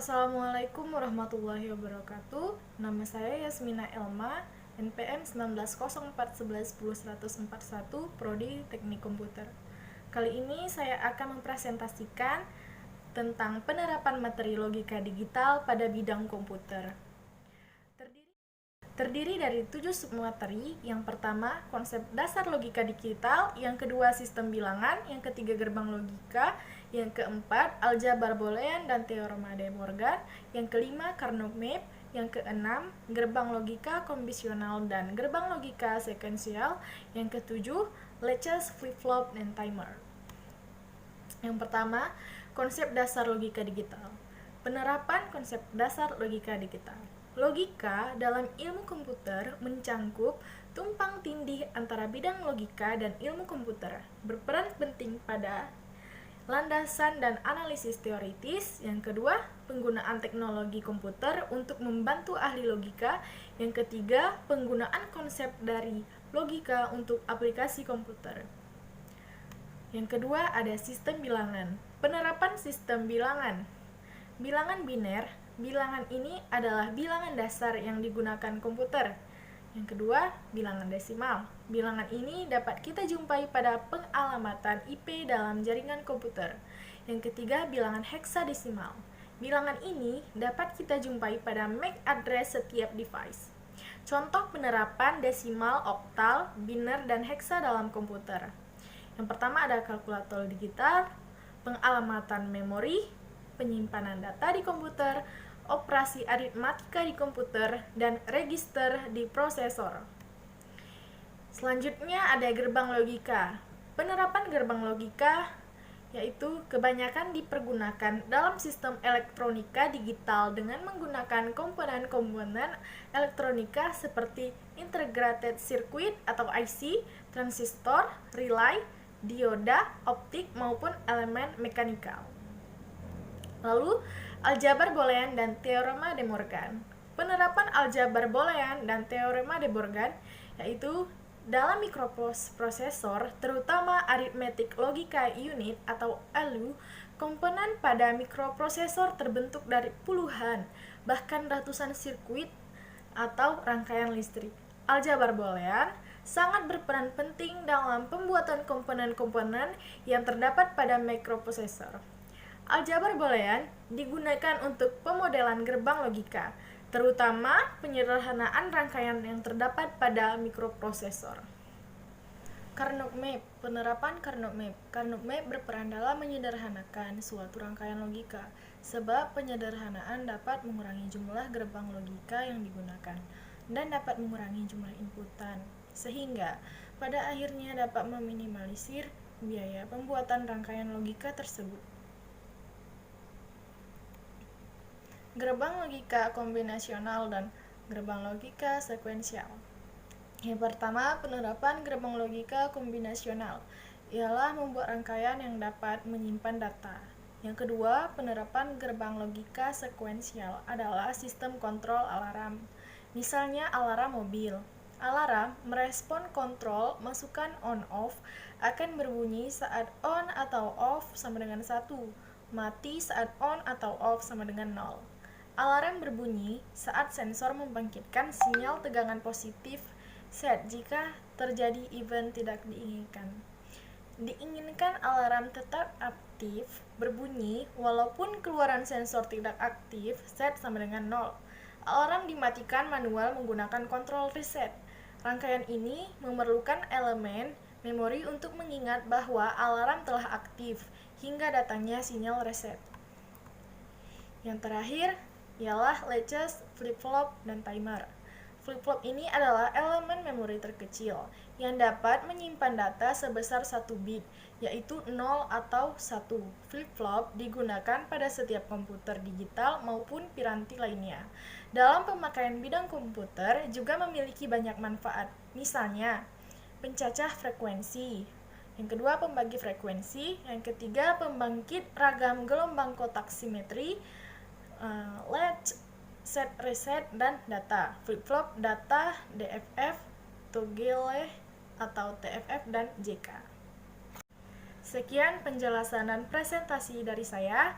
Assalamualaikum warahmatullahi wabarakatuh. Nama saya Yasmina Elma, NPM 190411101141, Prodi Teknik Komputer. Kali ini saya akan mempresentasikan tentang penerapan materi logika digital pada bidang komputer. Terdiri dari 7 submateri. Yang pertama, konsep dasar logika digital. Yang kedua, sistem bilangan. Yang ketiga, gerbang logika. Yang keempat, aljabar boolean dan teorema de Morgan. Yang kelima, Carnot map. Yang keenam, gerbang logika konvensional dan gerbang logika sekuensial. Yang ketujuh, latches, flip-flop, dan timer. Yang pertama, konsep dasar logika digital. Penerapan konsep dasar logika digital. Logika dalam ilmu komputer mencangkup tumpang tindih antara bidang logika dan ilmu komputer, berperan penting pada landasan dan analisis teoritis. Yang kedua, penggunaan teknologi komputer untuk membantu ahli logika. Yang ketiga, penggunaan konsep dari logika untuk aplikasi komputer. Yang kedua, ada sistem bilangan. Penerapan sistem bilangan. Bilangan biner. Bilangan ini adalah bilangan dasar yang digunakan komputer. Yang kedua, bilangan desimal. Bilangan ini dapat kita jumpai pada pengalamatan IP dalam jaringan komputer. Yang ketiga, bilangan heksadesimal. Bilangan ini dapat kita jumpai pada MAC address setiap device. Contoh penerapan desimal, oktal, biner, dan heksa dalam komputer. Yang pertama ada kalkulator digital, pengalamatan memori, penyimpanan data di komputer, operasi aritmatika di komputer, dan register di prosesor. Selanjutnya ada gerbang logika. Penerapan gerbang logika yaitu kebanyakan dipergunakan dalam sistem elektronika digital dengan menggunakan komponen-komponen elektronika seperti integrated circuit atau IC, transistor, relay, dioda, optik, maupun elemen mekanikal. Lalu, aljabar boolean dan teorema de Morgan. Penerapan aljabar boolean dan teorema de Morgan yaitu dalam mikroprosesor, terutama arithmetic logika unit atau ALU, komponen pada mikroprosesor terbentuk dari puluhan, bahkan ratusan sirkuit atau rangkaian listrik. Aljabar boolean sangat berperan penting dalam pembuatan komponen-komponen yang terdapat pada mikroprosesor. Aljabar boolean digunakan untuk pemodelan gerbang logika, terutama penyederhanaan rangkaian yang terdapat pada mikroprosesor. Carnot map. Penerapan Carnot map. Carnot map berperan dalam menyederhanakan suatu rangkaian logika, sebab penyederhanaan dapat mengurangi jumlah gerbang logika yang digunakan dan dapat mengurangi jumlah inputan, sehingga pada akhirnya dapat meminimalisir biaya pembuatan rangkaian logika tersebut. Gerbang logika kombinasional dan gerbang logika sekuensial. Yang pertama, penerapan gerbang logika kombinasional ialah membuat rangkaian yang dapat menyimpan data. Yang kedua, penerapan gerbang logika sekuensial adalah sistem kontrol alarm. Misalnya alarm mobil. Alarm merespon kontrol masukan on-off akan berbunyi saat on atau off sama dengan 1, mati saat on atau off sama dengan 0. Alarm berbunyi saat sensor membangkitkan sinyal tegangan positif set jika terjadi event tidak diinginkan. Diinginkan alarm tetap aktif berbunyi walaupun keluaran sensor tidak aktif set sama dengan 0. Alarm dimatikan manual menggunakan kontrol reset. Rangkaian ini memerlukan elemen memori untuk mengingat bahwa alarm telah aktif hingga datangnya sinyal reset. Yang terakhir ialah latches, flip-flop, dan timer. Flip-flop ini adalah elemen memori terkecil yang dapat menyimpan data sebesar 1 bit, yaitu 0 atau 1. Flip-flop digunakan pada setiap komputer digital maupun piranti lainnya. Dalam pemakaian bidang komputer juga memiliki banyak manfaat, misalnya pencacah frekuensi. Yang kedua, pembagi frekuensi. Yang ketiga, pembangkit ragam gelombang kotak simetri, latch, set reset, dan data. Flip-flop, data, DFF, toggle atau TFF, dan JK. Sekian penjelasan dan presentasi dari saya.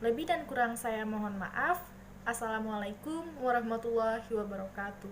Lebih dan kurang saya mohon maaf. Assalamualaikum warahmatullahi wabarakatuh.